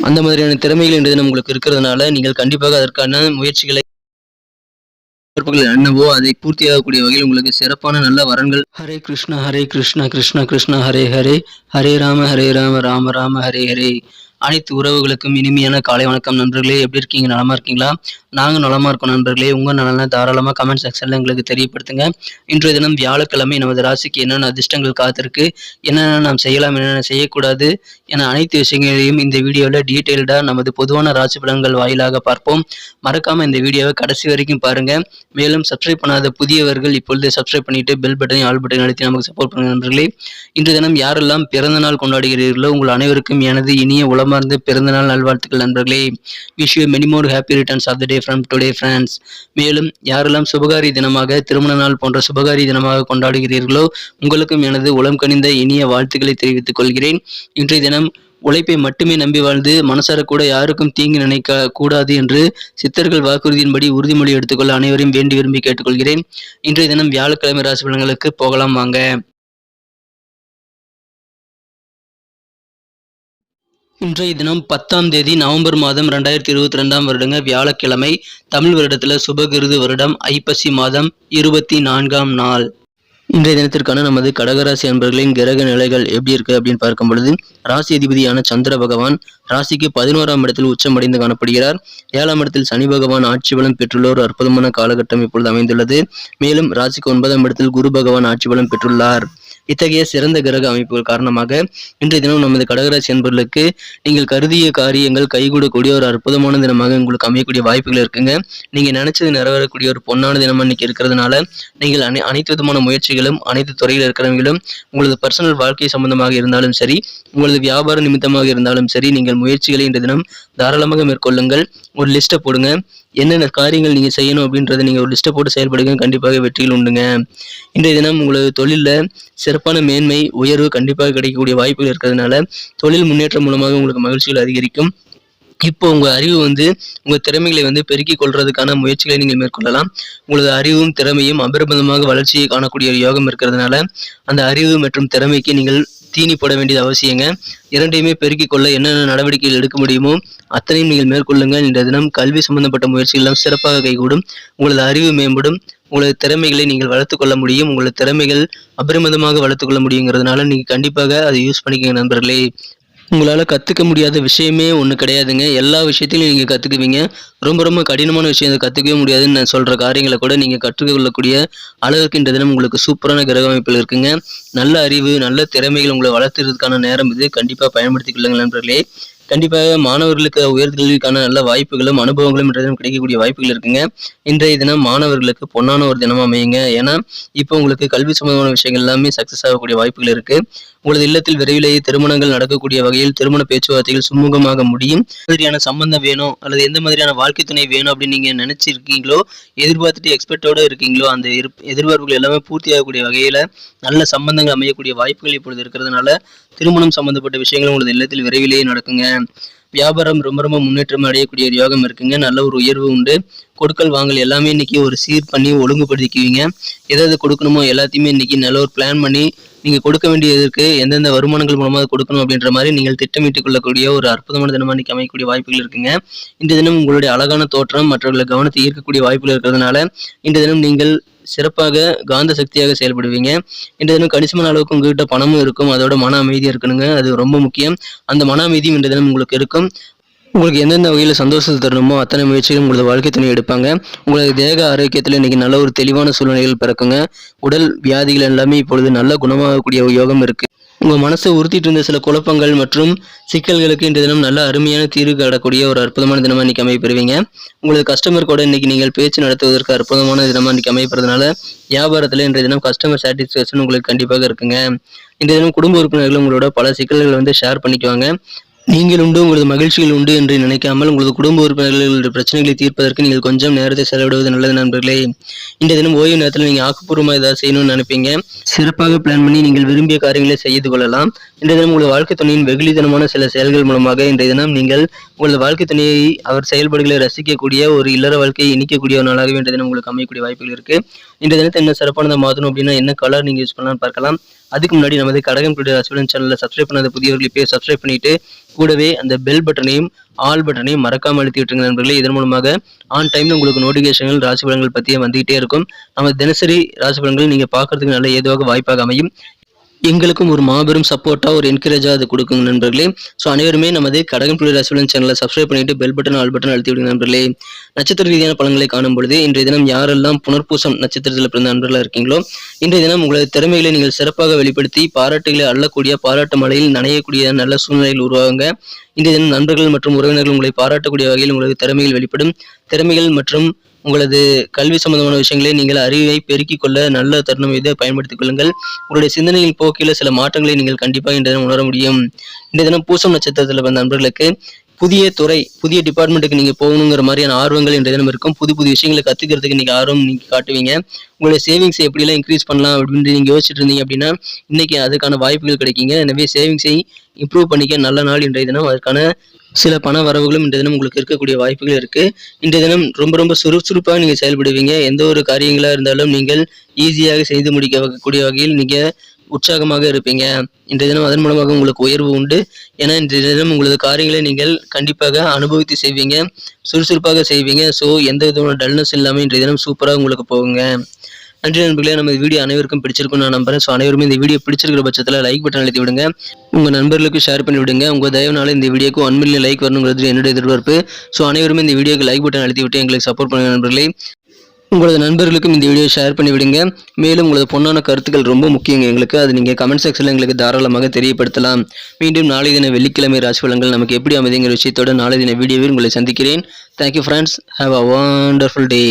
அந்த மாதிரியான திறமைகள் இன்றைய தினம் உங்களுக்கு இருக்கிறதுனால நீங்கள் கண்டிப்பாக அதற்கான முயற்சிகளை என்னவோ அதை பூர்த்தியாகக்கூடிய வகையில் உங்களுக்கு சிறப்பான நல்ல வரன்கள். ஹரே கிருஷ்ணா கிருஷ்ணா கிருஷ்ணா ஹரே ஹரே, ஹரே ராம ராம ராம ஹரே ஹரே. அனைத்து உறவுகளுக்கும் இனிமையான காலை வணக்கம் நண்பர்களே. எப்படி இருக்கீங்க? நலமா இருக்கீங்களா? நாங்கள் நலமா இருக்கோம் நண்பர்களே. உங்கள் நலனை தாராளமாக கமெண்ட் செக்ஷனில் எங்களுக்கு தெரியப்படுத்துங்க. இன்றைய தினம் வியாழக்கிழமை நமது ராசிக்கு என்னென்ன அதிர்ஷ்டங்கள் காத்திருக்கு, என்னென்ன நாம் செய்யலாம், என்னென்ன செய்யக்கூடாது என அனைத்து விஷயங்களையும் இந்த வீடியோவில் டீட்டெயில்டாக நமது பொதுவான ராசி பலன்கள் வாயிலாக பார்ப்போம். மறக்காமல் இந்த வீடியோவை கடைசி வரைக்கும் பாருங்கள். மேலும் சப்ஸ்கிரைப் பண்ணாத புதியவர்கள் இப்பொழுது சப்ஸ்கிரைப் பண்ணிட்டு பெல் பட்டனை ஆல் பட்டனை அழுத்தி நமக்கு சப்போர்ட் பண்ணுங்க நண்பர்களே. இன்றைய தினம் யாரெல்லாம் பிறந்த நாள் கொண்டாடுகிறீர்களோ உங்கள் அனைவருக்கும் எனது இனிய உளமார்ந்த பிறந்தநாள் நல்வாழ்த்துக்கள் நண்பர்களே. Wish you many more happy returns of the day from today friends. மேலும் யாரெல்லாம் சுபகாரி தினமாக, திருமண நாள் போன்ற சுபகாரி தினமாக கொண்டாடுகிறீர்களோ உங்களுக்கும் எனது உளம் கனிந்த இனிய வாழ்த்துக்களை தெரிவித்துக் கொள்கிறேன். இன்றைய தினம் உழைப்பை மட்டுமே நம்பி வாழ்ந்து மனசார கூட யாருக்கும் தீங்கு நினைக்க கூடாது என்று சித்தர்கள் வாக்குறுதியின்படி உறுதிமொழி எடுத்துக்கொள்ள அனைவரையும் வேண்டி விரும்பி கேட்டுக்கொள்கிறேன். இன்றைய தினம் வியாழக்கிழமை ராசி பலன்களுக்கு போகலாம் வாங்க. இன்றைய தினம் 10ஆம் தேதி நவம்பர் மாதம் 2022 வருடங்க வியாழக்கிழமை. தமிழ் வருடத்துல சுபகிருது வருடம் ஐப்பசி மாதம் 24ஆம் நாள். இன்றைய தினத்திற்கான நமது கடகராசி அன்பர்களின் கிரக நிலைகள் எப்படி இருக்கு அப்படின்னு பார்க்கும் பொழுது, ராசி அதிபதியான சந்திர பகவான் ராசிக்கு 11ஆம் இடத்தில் உச்சமடைந்து காணப்படுகிறார். 7ஆம் இடத்தில் சனி பகவான் ஆட்சி பலம் பெற்றுள்ள ஒரு அற்புதமான காலகட்டம் இப்பொழுது அமைந்துள்ளது. மேலும் ராசிக்கு 9ஆம் இடத்தில் குரு பகவான் ஆட்சி பலம் பெற்றுள்ளார். இத்தகைய சிறந்த கிரக அமைப்புகள் காரணமாக இன்றைய தினம் நமது கடகராசி அன்பர்களுக்கு நீங்கள் கருதிய காரியங்கள் கைகூடக்கூடிய ஒரு அற்புதமான தினமாக உங்களுக்கு அமையக்கூடிய வாய்ப்புகள் இருக்குங்க. நீங்க நினைச்சது நிறைவேறக்கூடிய ஒரு பொன்னான தினமா இன்னைக்கு இருக்கிறதுனால நீங்கள் அனைத்து விதமான முயற்சிகளும், அனைத்து துறையில் இருக்கிறவங்களும், உங்களது பர்சனல் வாழ்க்கை சம்பந்தமாக இருந்தாலும் சரி, உங்களது வியாபார நிமித்தமாக இருந்தாலும் சரி, நீங்கள் முயற்சிகளை இன்றைய தினம் தாராளமாக மேற்கொள்ளுங்கள். ஒரு லிஸ்ட்டை போடுங்க. என்னென்ன காரியங்கள் நீங்கள் செய்யணும் அப்படின்றத நீங்கள் ஒரு லிஸ்ட்டை போட்டு செயல்படுங்க. கண்டிப்பாக வெற்றிகள் உண்டுங்க. இன்றைய தினம் உங்களது தொழிலில் சிறப்பான மேன்மை, உயர்வு கண்டிப்பாக கிடைக்கக்கூடிய வாய்ப்புகள் இருக்கிறதுனால தொழில் முன்னேற்றம் மூலமாக உங்களுக்கு மகிழ்ச்சிகள் அதிகரிக்கும். இப்போ உங்கள் அறிவு உங்கள் திறமைகளை பெருக்கிக் கொள்றதுக்கான முயற்சிகளை நீங்கள் மேற்கொள்ளலாம். உங்களது அறிவும் திறமையும் அபரிமிதமாக வளர்ச்சியை காணக்கூடிய ஒரு யோகம் இருக்கிறதுனால அந்த அறிவு மற்றும் திறமைக்கு நீங்கள் தீனி போட வேண்டியது அவசியங்க. இரண்டையுமே பெருக்கிக் கொள்ள என்னென்ன நடவடிக்கைகள் எடுக்க முடியுமோ அத்தனையும் நீங்கள் மேற்கொள்ளுங்கள். இந்த தினம் கல்வி சம்பந்தப்பட்ட முயற்சிகள் எல்லாம் சிறப்பாக கைகூடும். உங்களது அறிவு மேம்படும். உங்களது திறமைகளை நீங்கள் வளர்த்துக் கொள்ள முடியும். உங்களது திறமைகள் அபரிமிதமாக வளர்த்துக் கொள்ள முடியுங்கிறதுனால நீங்கள் கண்டிப்பாக அதை யூஸ் பண்ணிக்கங்க நண்பர்களே. உங்களால் கற்றுக்க முடியாத விஷயமே ஒன்று கிடையாதுங்க. எல்லா விஷயத்திலையும் நீங்கள் கற்றுக்குவீங்க. ரொம்ப கடினமான விஷயம் அதை கற்றுக்கவே முடியாதுன்னு நான் சொல்கிற காரியங்களை கூட நீங்கள் கற்றுக்கொள்ளக்கூடிய அளவுக்கு இந்த தினம் உங்களுக்கு சூப்பரான கிரக அமைப்பில் இருக்குங்க. நல்ல அறிவு, நல்ல திறமைகள் உங்களை வளர்த்துறதுக்கான நேரம் இது. கண்டிப்பாக பயன்படுத்திக் கொள்ளுங்கள் நண்பர்களே. கண்டிப்பாக மாணவர்களுக்கு உயர்கல்விக்கான நல்ல வாய்ப்புகளும் அனுபவங்களும் இன்றைய தினம் கிடைக்கக்கூடிய வாய்ப்புகள் இருக்குங்க. இன்றைய தினம் மாணவர்களுக்கு பொன்னான ஒரு தினமாக அமையுங்க. ஏன்னா இப்போ உங்களுக்கு கல்வி சம்பந்தமான விஷயங்கள் எல்லாமே சக்ஸஸ் ஆகக்கூடிய வாய்ப்புகள் இருக்கு. உங்களது இல்லத்தில் விரைவிலேயே திருமணங்கள் நடக்கக்கூடிய வகையில் திருமண பேச்சுவார்த்தைகள் சுமூகமாக முடியும். மாதிரியான சம்பந்தம் வேணும் அல்லது எந்த மாதிரியான வாழ்க்கை துணை வேணும் அப்படின்னு நீங்க நினைச்சிருக்கீங்களோ, எதிர்பார்த்துட்டு எக்ஸ்பெக்டோட இருக்கீங்களோ, அந்த எதிர்பார்ப்புகள் எல்லாமே பூர்த்தி ஆகக்கூடிய வகையில நல்ல சம்பந்தங்கள் அமையக்கூடிய வாய்ப்புகள் இப்பொழுது இருக்கிறதுனால திருமணம் சம்பந்தப்பட்ட விஷயங்கள் உங்களது இல்லத்தில் விரைவிலேயே நடக்குங்க. வியாபாரம் ரொம்ப முன்னேற்றம் அடையக்கூடிய ஒரு யோகம் இருக்குங்க. நல்ல ஒரு உயர்வு உண்டு. கொடுக்கல் வாங்கல் எல்லாமே இன்னைக்கு ஒரு சீர் பண்ணி ஒழுங்குபடுத்திக்குவீங்க. எதாவது கொடுக்கணுமோ எல்லாத்தையுமே இன்னைக்கு நல்ல ஒரு பிளான் பண்ணி நீங்க கொடுக்க வேண்டியதற்கு எந்தெந்த வருமானங்கள் மூலமாக கொடுக்கணும் அப்படின்ற மாதிரி நீங்கள் திட்டமிட்டுக் கொள்ளக்கூடிய ஒரு அற்புதமான தினமா இன்னைக்கு அமைக்கக்கூடிய வாய்ப்புகள் இருக்குங்க. இந்த தினம் உங்களுடைய அழகான தோற்றம் மற்றவர்களை கவனத்தை ஈர்க்கக்கூடிய வாய்ப்புகள் இருக்கிறதுனால இந்த தினம் நீங்கள் சிறப்பாக காந்த சக்தியாக செயல்படுவீங்க. இந்த தினம் கணிசமான அளவுக்கு உங்ககிட்ட பணமும் இருக்கும். அதோட மன அமைதியா இருக்கணுங்க. அது ரொம்ப முக்கியம். அந்த மன அமைதியும் இந்த தினம் உங்களுக்கு இருக்கும். உங்களுக்கு எந்தெந்த வகையில் சந்தோஷத்தை தரணுமோ அத்தனை முயற்சிகளும் உங்களது வாழ்க்கை துணை எடுப்பாங்க. உங்களது தேக ஆரோக்கியத்தில் இன்னைக்கு நல்ல ஒரு தெளிவான சூழ்நிலைகள் பிறக்குங்க. உடல் வியாதிகள் எல்லாமே இப்பொழுது நல்ல குணமாகக்கூடிய யோகம் இருக்கு. உங்கள் மனசை உறுத்திட்டு இருந்த சில குழப்பங்கள் மற்றும் சிக்கல்களுக்கு இன்றைய தினம் நல்ல அருமையான தீர்வு காணக்கூடிய ஒரு அற்புதமான தினமா இன்னைக்கு அமைப்பெறுவீங்க. உங்களது கஸ்டமர் கூட இன்னைக்கு நீங்கள் பேச்சு நடத்துவதற்கு அற்புதமான தினமா இன்னைக்கு அமைப்பறதுனால வியாபாரத்தில் இன்றைய தினம் கஸ்டமர் சாட்டிஸ்ஃபேக்ஷன் உங்களுக்கு கண்டிப்பாக இருக்குங்க. இன்றைய தினம் குடும்ப உறுப்பினர்கள் உங்களோட பல சிக்கல்களை ஷேர் பண்ணிக்குவாங்க. நீங்கள் உண்டு, உங்களது மகிழ்ச்சிகள் உண்டு என்று நினைக்காமல் உங்களது குடும்ப உறுப்பினர்களுடைய பிரச்சனைகளை தீர்ப்பதற்கு நீங்கள் கொஞ்சம் நேரத்தை செலவிடுவது நல்லது நண்பர்களே. இந்த தினம் ஓய்வு நேரத்தில் நீங்கள் ஆக்கப்பூர்வமாக ஏதாவது செய்யணும்னு நினைப்பீங்க. சிறப்பாக பிளான் பண்ணி நீங்கள் விரும்பிய காரியங்களை செய்து கொள்ளலாம். இன்றைய தினம் உங்களது வாழ்க்கை துணையின் வெகுளித்தனமான சில செயல்கள் மூலமாக இன்றைய தினம் நீங்கள் உங்களது வாழ்க்கை துணையை அவர் செயல்பாடுகளை ரசிக்கக்கூடிய ஒரு இல்லற வாழ்க்கையை இணைக்கக்கூடிய ஒரு நாளாகவே இன்றைய தினம் உங்களுக்கு அமையக்கூடிய வாய்ப்புகள் இருக்கு. இன்றைய தினத்தை என்ன சிறப்பானதை மாற்றணும் அப்படின்னா என்ன கலர் நீங்கள் யூஸ் பண்ணலாம்னு பார்க்கலாம். அதுக்கு முன்னாடி நமது கடகம் டுடே ராசி பலன் சேனலை சப்ஸ்கிரைப் பண்ணாத புதியவர்கள் இப்போயே சப்ஸ்கிரைப் பண்ணிட்டு கூடவே அந்த பெல் பட்டனையும் ஆல் பட்டனையும் மறக்காம அழுத்தி விட்டுருங்க நண்பர்களே. இதன் மூலமாக ஆன் டைம்ல உங்களுக்கு நோட்டிபிகேஷன்கள் ராசி பலன்கள் பற்றியே வந்துகிட்டே இருக்கும். நம்ம தினசரி ராசி பலன்கள் நீங்க பார்க்கறதுக்கு நல்ல ஏதுவாக வாய்ப்பாக அமையும். எங்களுக்கும் ஒரு மாபெரும் சப்போர்ட்டா ஒரு என்கரேஜா அது கொடுக்குங்க நண்பர்களே. ஸோ அனைவருமே நமது கடகம் டுடே ராசி பலன் சேனலை சப்ஸ்கிரைப் பண்ணிட்டு பெல் பட்டன் ஆல் பட்டன் அழுத்தி விடுங்க நண்பர்களே. நட்சத்திர ரீதியான பலன்களை காணும் பொழுது இன்றைய தினம் யாரெல்லாம் புனர்பூசம் நட்சத்திரத்தில் பிறந்த நண்பர்களாக இருக்கீங்களோ இன்றைய தினம் உங்களது திறமைகளை நீங்கள் சிறப்பாக வெளிப்படுத்தி பாராட்டுகளை அள்ளக்கூடிய பாராட்டு மலையில் நனையக்கூடிய நல்ல சூழ்நிலையில் உருவாகுங்க. இன்றைய தினம் நண்பர்கள் மற்றும் உறவினர்கள் உங்களை பாராட்டக்கூடிய வகையில் உங்களது திறமைகள் வெளிப்படும். திறமைகள் மற்றும் உங்களது கல்வி சம்பந்தமான விஷயங்களை நீங்கள் அறிவை பெருக்கிக் கொள்ள நல்ல தருணம் இதை பயன்படுத்திக் கொள்ளுங்கள். உங்களுடைய சிந்தனையின் போக்கில சில மாற்றங்களை நீங்கள் கண்டிப்பாக இன்றைய தினம் உணர முடியும். இன்றைய தினம் பூசம் நட்சத்திரத்தில் வந்த நண்பர்களுக்கு புதிய துறை புதிய டிபார்ட்மெண்ட்டுக்கு நீங்க போகணுங்கிற மாதிரியான ஆர்வங்கள் இன்றைய தினம் இருக்கும். புது புது விஷயங்களை கத்துக்கிறதுக்கு நீங்க ஆர்வம் நீங்க காட்டுவீங்க. உங்களுடைய சேவிங்ஸ் எப்படிலாம் இன்க்ரீஸ் பண்ணலாம் அப்படின்னு நீங்க யோசிச்சுட்டு இருந்தீங்க அப்படின்னா இன்னைக்கு அதுக்கான வாய்ப்புகள் கிடைக்குங்க. எனவே சேவிங்ஸை இம்ப்ரூவ் பண்ணிக்க நல்ல நாள் இன்றைய தினம். அதுக்கான சில பண வரவுகளும் இன்றைய தினம் உங்களுக்கு இருக்கக்கூடிய வாய்ப்புகள் இருக்கு. இன்றைய தினம் ரொம்ப ரொம்ப சுறுசுறுப்பாக நீங்க செயல்படுவீங்க. எந்த ஒரு காரியங்களா இருந்தாலும் நீங்கள் ஈஸியாக செய்து முடிக்கக்கூடிய வகையில் நீங்க உற்சாகமாக இருப்பீங்க. இன்றைய தினம் அதன் மூலமாக உங்களுக்கு உயர்வு உண்டு. ஏன்னா இன்றைய தினம் உங்களது காரியங்களை நீங்கள் கண்டிப்பாக அனுபவித்து செய்வீங்க, சுறுசுறுப்பாக செய்வீங்க. ஸோ எந்த விதமான டல்னஸ் இல்லாமல் இன்றைய தினம் சூப்பராக உங்களுக்கு போகுங்க. நன்றி நண்பர்களே. நம்ம வீடியோ அனைவருக்கும் பிடிச்சிருக்கும் நான் நம்புறேன். ஸோ அனைவருமே இந்த வீடியோ பிடிச்சிருக்கிற பட்சத்தில் லைக் பட்டன் அழுத்தி விடுங்க. உங்கள் நண்பர்களுக்கு ஷேர் பண்ணி விடுங்க. உங்கள் தயவுனால இந்த வீடியோக்கு 1 மில்லியன் லைக் வரணுங்கிறது என்னுடைய எதிர்பார்ப்பு. ஸோ அனைவருமே இந்த வீடியோக்கு லைக் பட்டன் அழுத்தி விட்டு எங்களுக்கு சப்போர்ட் பண்ணுங்க நண்பர்களே. உங்களது நண்பர்களுக்கும் இந்த வீடியோ ஷேர் பண்ணி விடுங்க. மேலும் உங்களது பொன்னான கருத்துக்கள் ரொம்ப முக்கியங்க எங்களுக்கு. அது நீங்கள் கமெண்ட் செக்ஷனில் எங்களுக்கு தாராளமாக தெரியப்படுத்தலாம். மீண்டும் நாளை தின வெள்ளிக்கிழமை ராசி பலன்கள் நமக்கு எப்படி அமைதிங்கிற விஷயத்தோட நாளை தின வீடியோவில் உங்களை சந்திக்கிறேன். Thank you friends. Have a wonderful day.